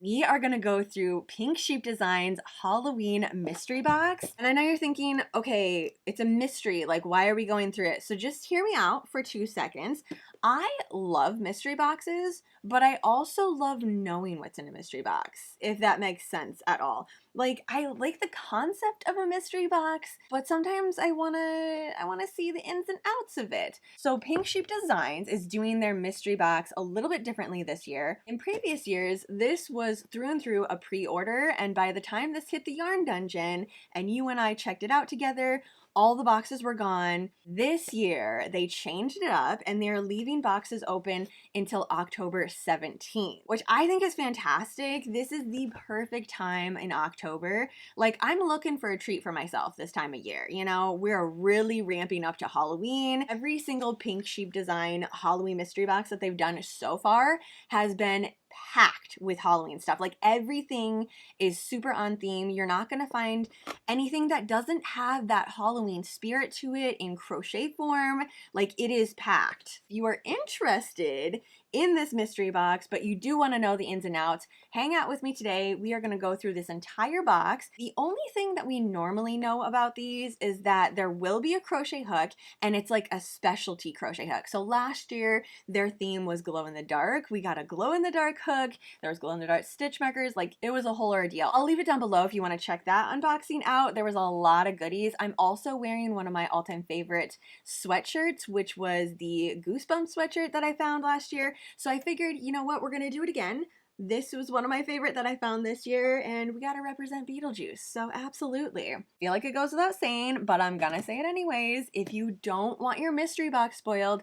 We are going to go through Pink Sheep Designs Halloween mystery box. And I know you're thinking, okay, it's a mystery. Like, why are we going through it? So just hear me out for 2 seconds. I love mystery boxes, but I also love knowing what's in a mystery box, if that makes sense at all. Like, I like the concept of a mystery box, but sometimes I wanna see the ins and outs of it. So Pink Sheep Designs is doing their mystery box a little bit differently this year. In previous years, this was through and through a pre-order, and by the time this hit the yarn dungeon and you and I checked it out together, all the boxes were gone. This year, they changed it up and they're leaving boxes open until October 17th, which I think is fantastic. This is the perfect time in October. Like, I'm looking for a treat for myself this time of year. You know, we're really ramping up to Halloween. Every single Pink Sheep Design Halloween mystery box that they've done so far has been packed with Halloween stuff. Like, everything is super on theme. You're not going to find anything that doesn't have that Halloween spirit to it in crochet form. Like, it is packed. If you are interested in this mystery box, but you do want to know the ins and outs, hang out with me today. We are going to go through this entire box. The only thing that we normally know about these is that there will be a crochet hook, and it's like a specialty crochet hook. So last year, their theme was glow in the dark. We got a glow in the dark hook. There was glow in the dark stitch markers. Like, it was a whole ordeal. I'll leave it down below if you want to check that unboxing out. There was a lot of goodies. I'm also wearing one of my all-time favorite sweatshirts, which was the Goosebumps sweatshirt that I found last year. So I figured, you know what, we're gonna do it again. This was one of my favorite that I found this year, and we gotta represent Beetlejuice, so absolutely. I feel like it goes without saying, but I'm gonna say it anyways. If you don't want your mystery box spoiled,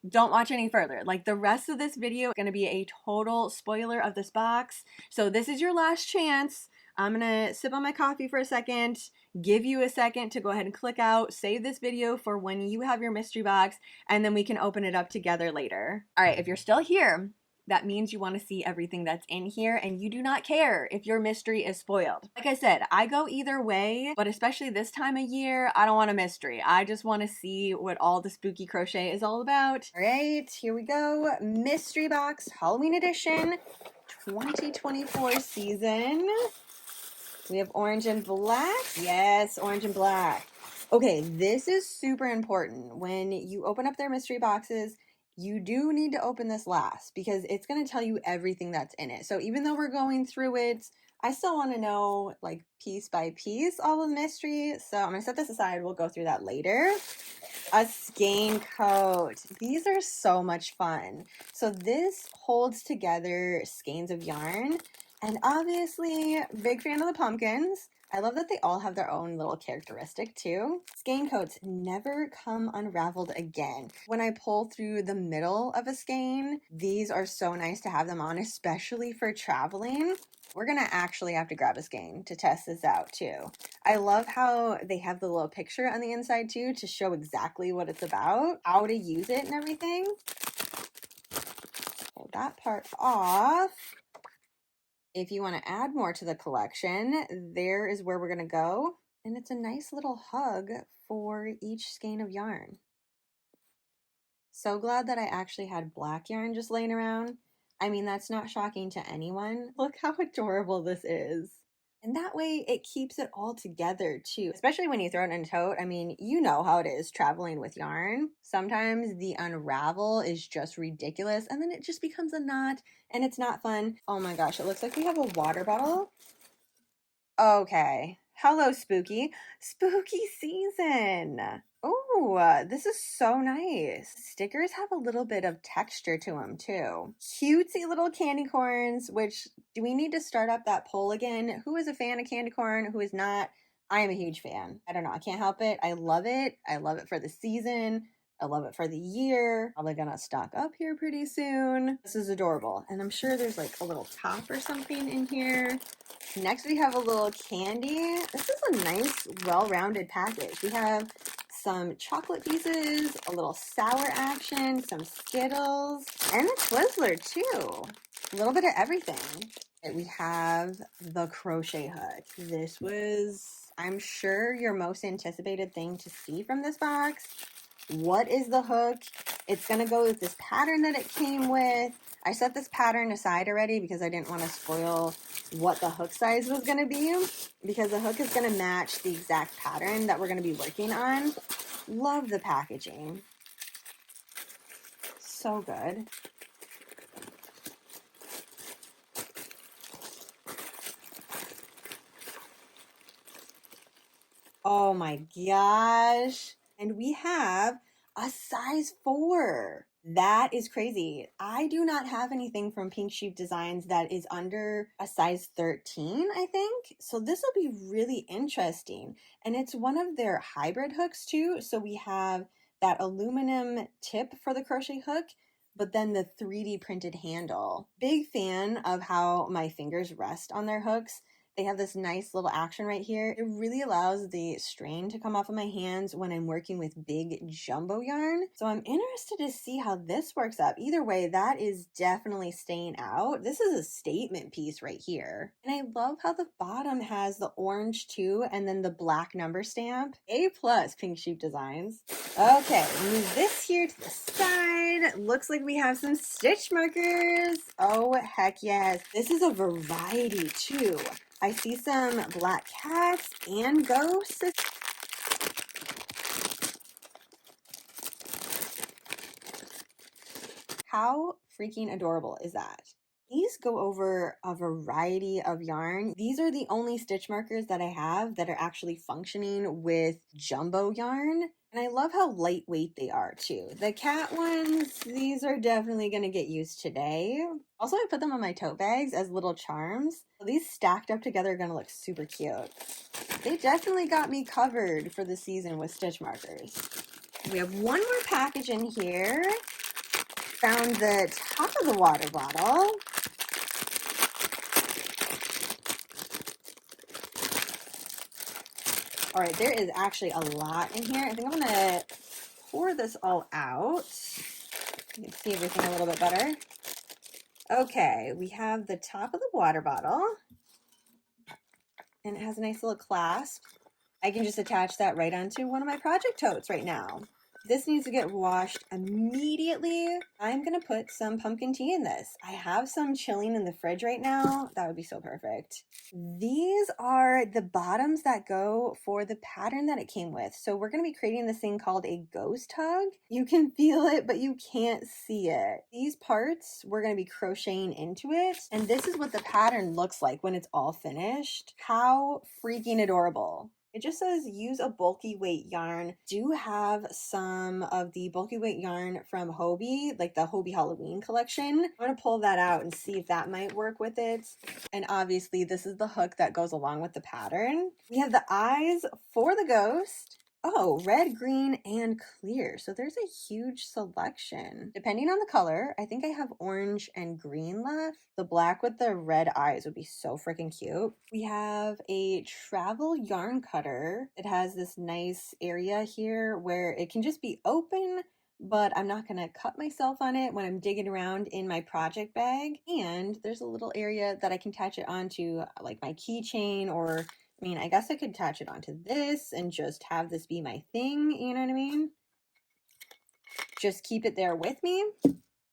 don't watch any further. Like, the rest of this video is gonna be a total spoiler of this box. So this is your last chance. I'm gonna sip on my coffee for a second, give you a second to go ahead and click out, save this video for when you have your mystery box, and then we can open it up together later. All right, if you're still here, that means you want to see everything that's in here and you do not care if your mystery is spoiled. Like I said, I go either way, but especially this time of year, I don't want a mystery. I just want to see what all the spooky crochet is all about. All right, here we go. Mystery box, Halloween edition, 2024 season. We have orange and black. Yes, orange and black. Okay, this is super important. When you open up their mystery boxes, you do need to open this last because it's going to tell you everything that's in it. So even though we're going through it, I still want to know, like, piece by piece all of the mystery. So I'm going to set this aside. We'll go through that later. A skein coat. These are so much fun. So this holds together skeins of yarn. And obviously, big fan of the pumpkins. I love that they all have their own little characteristic too. Skein coats never come unraveled again. When I pull through the middle of a skein, these are so nice to have them on, especially for traveling. We're gonna actually have to grab a skein to test this out too. I love how they have the little picture on the inside too to show exactly what it's about, how to use it and everything. Pull that part off. If you want to add more to the collection, there is where we're going to go. And it's a nice little hug for each skein of yarn. So glad that I actually had black yarn just laying around. I mean, that's not shocking to anyone. Look how adorable this is. And that way it keeps it all together too, especially when you throw it in a tote. I mean, you know how it is traveling with yarn. Sometimes the unravel is just ridiculous and then it just becomes a knot and it's not fun. Oh my gosh, it looks like we have a water bottle. Okay. Hello, spooky. Spooky season. Oh, this is so nice. Stickers have a little bit of texture to them too. Cutesy little candy corns, which, do we need to start up that poll again? Who is a fan of candy corn? Who is not? I am a huge fan. I don't know. I can't help it. I love it. I love it for the season. I love it for the year. Probably gonna stock up here pretty soon. This is adorable. And I'm sure there's like a little top or something in here. Next we have a little candy. This is a nice, well-rounded package. We have some chocolate pieces, a little sour action, some Skittles, and a Twizzler too. A little bit of everything. We have the crochet hook. This was, I'm sure, your most anticipated thing to see from this box. What is the hook? It's going to go with this pattern that it came with. I set this pattern aside already because I didn't want to spoil what the hook size was going to be, because the hook is going to match the exact pattern that we're going to be working on. Love the packaging. So good. Oh my gosh. And we have a size 4. That is crazy. I do not have anything from Pink Sheep Designs that is under a size 13, I think. So this will be really interesting. And it's one of their hybrid hooks too. So we have that aluminum tip for the crochet hook, but then the 3D printed handle. Big fan of how my fingers rest on their hooks. They have this nice little action right here. It really allows the strain to come off of my hands when I'm working with big jumbo yarn. So I'm interested to see how this works up. Either way, that is definitely staying out. This is a statement piece right here. And I love how the bottom has the orange too, and then the black number stamp. A plus, Pink Sheep Designs. Okay, move this here to the side. Looks like we have some stitch markers. Oh, heck yes. This is a variety too. I see some black cats and ghosts. How freaking adorable is that? These go over a variety of yarn. These are the only stitch markers that I have that are actually functioning with jumbo yarn. And I love how lightweight they are too. The cat ones, these are definitely going to get used today. Also, I put them on my tote bags as little charms. These stacked up together are going to look super cute. They definitely got me covered for the season with stitch markers. We have one more package in here. Found the top of the water bottle. All right, there is actually a lot in here. I think I'm gonna pour this all out. You can see everything a little bit better. Okay, we have the top of the water bottle, and it has a nice little clasp. I can just attach that right onto one of my project totes right now. This needs to get washed immediately. I'm gonna put some pumpkin tea in this. I have some chilling in the fridge right now. That would be so perfect. These are the bottoms that go for the pattern that it came with. So we're gonna be creating this thing called a ghost hug. You can feel it, but you can't see it. These parts, we're gonna be crocheting into it. And this is what the pattern looks like when it's all finished. How freaking adorable. It just says use a bulky weight yarn. Do have some of the bulky weight yarn from Hobie, like the Hobie Halloween collection. I'm gonna pull that out and see if that might work with it. And obviously this is the hook that goes along with the pattern. We have the eyes for the ghost. Oh, red, green, and clear. So there's a huge selection. Depending on the color, I think I have orange and green left. The black with the red eyes would be so freaking cute. We have a travel yarn cutter. It has this nice area here where it can just be open, but I'm not gonna cut myself on it when I'm digging around in my project bag. And there's a little area that I can attach it onto, like my keychain, or I mean, I guess I could attach it onto this and just have this be my thing, you know what I mean? Just keep it there with me.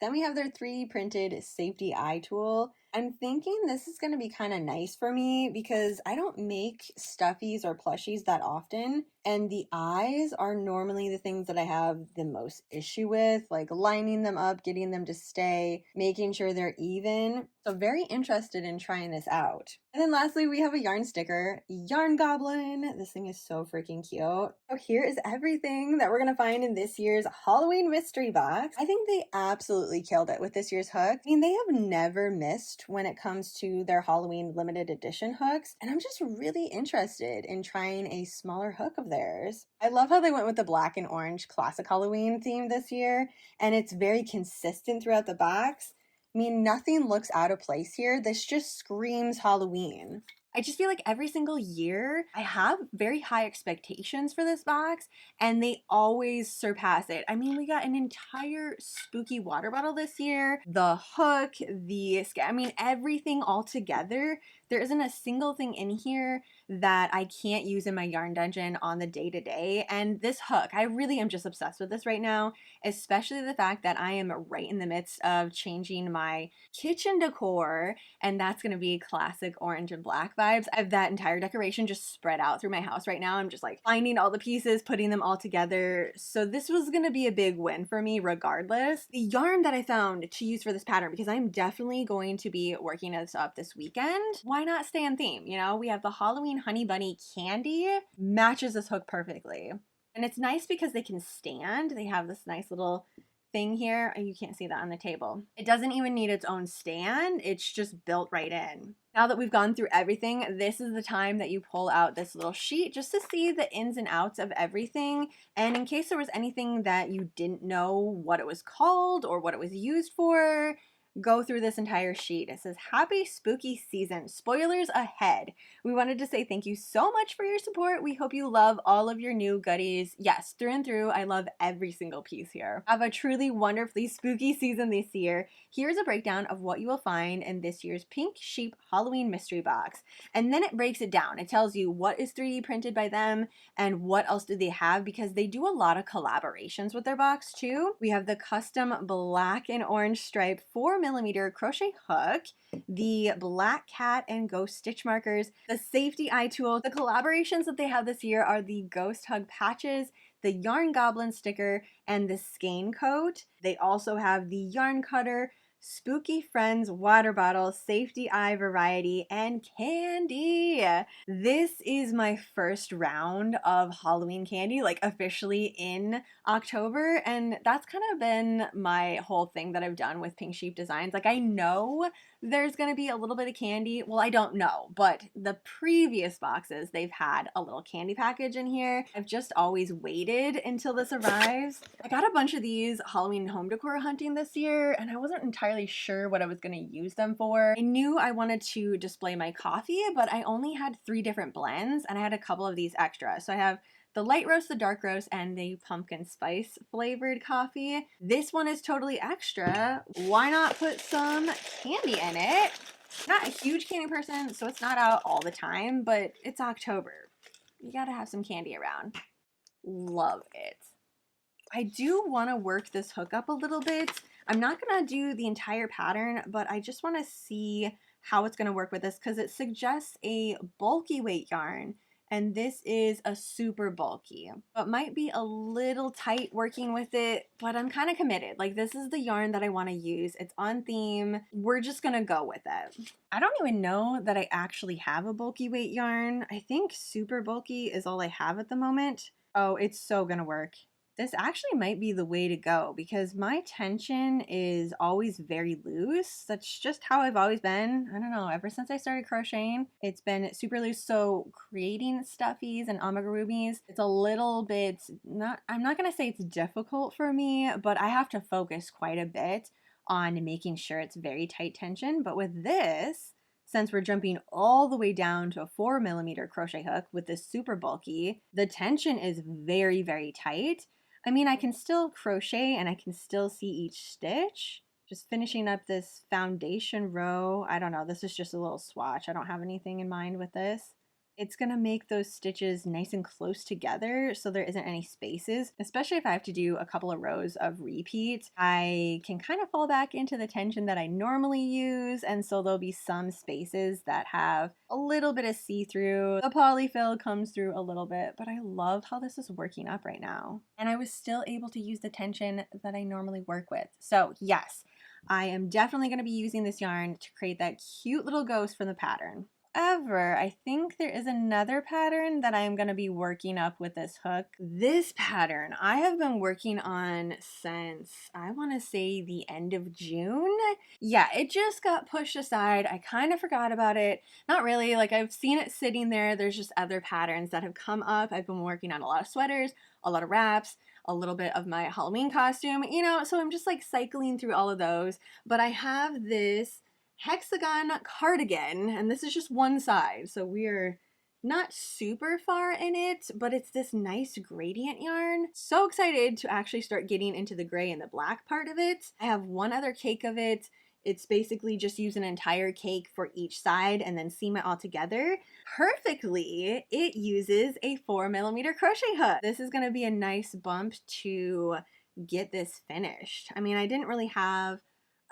Then we have their 3D printed safety eye tool. I'm thinking this is going to be kind of nice for me because I don't make stuffies or plushies that often. And the eyes are normally the things that I have the most issue with, like lining them up, getting them to stay, making sure they're even. So very interested in trying this out. And then lastly, we have a yarn sticker, Yarn Goblin. This thing is so freaking cute. So here is everything that we're going to find in this year's Halloween mystery box. I think they absolutely killed it with this year's hook. I mean, they have never missed when it comes to their Halloween limited edition hooks. And I'm just really interested in trying a smaller hook of theirs. I love how they went with the black and orange classic Halloween theme this year. And it's very consistent throughout the box. I mean, nothing looks out of place here. This just screams Halloween. I just feel like every single year I have very high expectations for this box and they always surpass it. I mean, we got an entire spooky water bottle this year, the hook, I mean, everything all together. There isn't a single thing in here that I can't use in my yarn dungeon on the day to day. And this hook, I really am just obsessed with this right now, especially the fact that I am right in the midst of changing my kitchen decor, and that's gonna be classic orange and black vibes. I have that entire decoration just spread out through my house right now. I'm just like finding all the pieces, putting them all together. So this was gonna be a big win for me regardless. The yarn that I found to use for this pattern, because I'm definitely going to be working this up this weekend, why not stay on theme? You know, we have the Halloween Honey Bunny candy, matches this hook perfectly. And it's nice because they can stand. They have this nice little thing here. You can't see that on the table. It doesn't even need its own stand. It's just built right in. Now that we've gone through everything, this is the time that you pull out this little sheet just to see the ins and outs of everything. And in case there was anything that you didn't know what it was called or what it was used for, go through this entire sheet. It says, happy spooky season. Spoilers ahead. We wanted to say thank you so much for your support. We hope you love all of your new goodies. Yes, through and through, I love every single piece here. Have a truly wonderfully spooky season this year. Here's a breakdown of what you will find in this year's Pink Sheep Halloween mystery box. And then it breaks it down. It tells you what is 3D printed by them and what else do they have, because they do a lot of collaborations with their box too. We have the custom black and orange stripe 4mm crochet hook, the black cat and ghost stitch markers, the safety eye tool. The collaborations that they have this year are the ghost hug patches, the yarn goblin sticker, and the skein coat. They also have the yarn cutter, Spooky Friends water bottle, safety eye variety, and candy. This is my first round of Halloween candy, like officially in October, and that's kind of been my whole thing that I've done with Pink Sheep Designs. Like, I know there's gonna be a little bit of candy. Well, I don't know, but the previous boxes, they've had a little candy package in here. I've just always waited until this arrives. I got a bunch of these Halloween home decor hunting this year, and I wasn't entirely sure what I was gonna use them for. I knew I wanted to display my coffee, but I only had 3 different blends, and I had a couple of these extra. So I have the light roast, the dark roast, and the pumpkin spice flavored coffee. This one is totally extra. Why not put some candy in it? Not a huge candy person, so it's not out all the time, but it's October. You gotta have some candy around. Love it. I do want to work this hook up a little bit. I'm not gonna do the entire pattern, but I just want to see how it's gonna work with this because it suggests a bulky weight yarn. And this is a super bulky. It might be a little tight working with it, but I'm kind of committed. Like, this is the yarn that I want to use. It's on theme. We're just gonna go with it. I don't even know that I actually have a bulky weight yarn. I think super bulky is all I have at the moment. Oh, it's so gonna work. This actually might be the way to go because my tension is always very loose. That's just how I've always been. I don't know, ever since I started crocheting, it's been super loose. So creating stuffies and amigurumis, it's a little bit, I'm not gonna say it's difficult for me, but I have to focus quite a bit on making sure it's very tight tension. But with this, since we're jumping all the way down to a 4mm crochet hook with this super bulky, the tension is very, very tight. I mean, I can still crochet and I can still see each stitch. Just finishing up this foundation row. I don't know, this is just a little swatch. I don't have anything in mind with this. It's gonna make those stitches nice and close together so there isn't any spaces, especially if I have to do a couple of rows of repeat. I can kind of fall back into the tension that I normally use, and so there'll be some spaces that have a little bit of see-through. The polyfill comes through a little bit, but I love how this is working up right now. And I was still able to use the tension that I normally work with. So yes, I am definitely gonna be using this yarn to create that cute little ghost from the pattern. However, I think there is another pattern that I'm going to be working up with this hook. This pattern I have been working on since, I want to say, the end of June. Yeah, it just got pushed aside. I kind of forgot about it. Not really, like I've seen it sitting there. There's just other patterns that have come up. I've been working on a lot of sweaters, a lot of wraps, a little bit of my Halloween costume, you know, so I'm just like cycling through all of those. But I have this hexagon cardigan, and this is just one side, so we're not super far in it, but it's this nice gradient yarn. So excited to actually start getting into the gray and the black part of it. I have one other cake of it. It's basically just use an entire cake for each side and then seam it all together perfectly. It uses a 4mm crochet hook. This is going to be a nice bump to get this finished. I mean, I didn't really have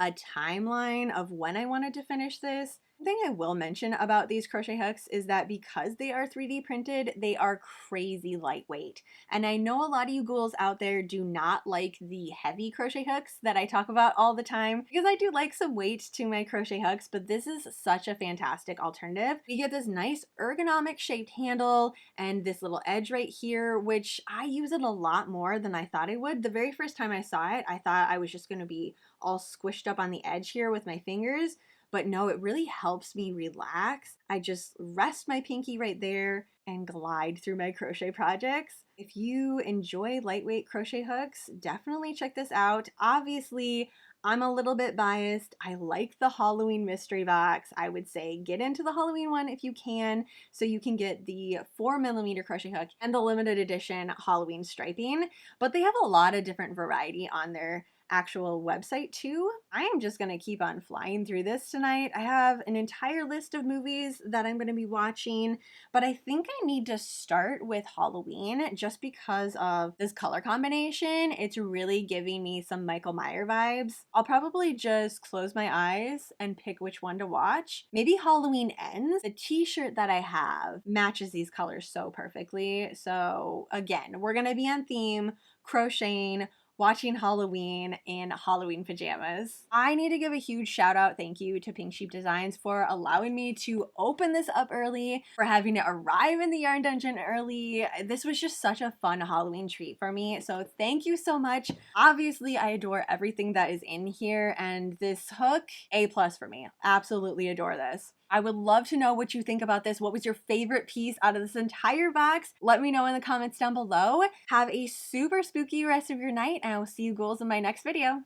a timeline of when I wanted to finish this. The thing I will mention about these crochet hooks is that because they are 3D printed, they are crazy lightweight. And I know a lot of you ghouls out there do not like the heavy crochet hooks that I talk about all the time, because I do like some weight to my crochet hooks, but this is such a fantastic alternative. You get this nice ergonomic shaped handle and this little edge right here, which I use it a lot more than I thought I would. The very first time I saw it, I thought I was just going to be all squished up on the edge here with my fingers, but no, it really helps me relax. I just rest my pinky right there and glide through my crochet projects. If you enjoy lightweight crochet hooks, definitely check this out. Obviously, I'm a little bit biased. I like the Halloween mystery box. I would say get into the Halloween one if you can, so you can get the 4mm crochet hook and the limited edition Halloween striping, but they have a lot of different variety on their actual website too. I am just going to keep on flying through this tonight. I have an entire list of movies that I'm going to be watching, but I think I need to start with Halloween just because of this color combination. It's really giving me some Michael Myers vibes. I'll probably just close my eyes and pick which one to watch. Maybe Halloween Ends. The t-shirt that I have matches these colors so perfectly. So again, we're going to be on theme, crocheting, watching Halloween in Halloween pajamas. I need to give a huge shout out thank you to Pink Sheep Designs for allowing me to open this up early, for having it arrive in the yarn dungeon early. This was just such a fun Halloween treat for me, so thank you so much. Obviously, I adore everything that is in here, and this hook, A+ for me. Absolutely adore this. I would love to know what you think about this. What was your favorite piece out of this entire box? Let me know in the comments down below. Have a super spooky rest of your night, and I will see you ghouls in my next video.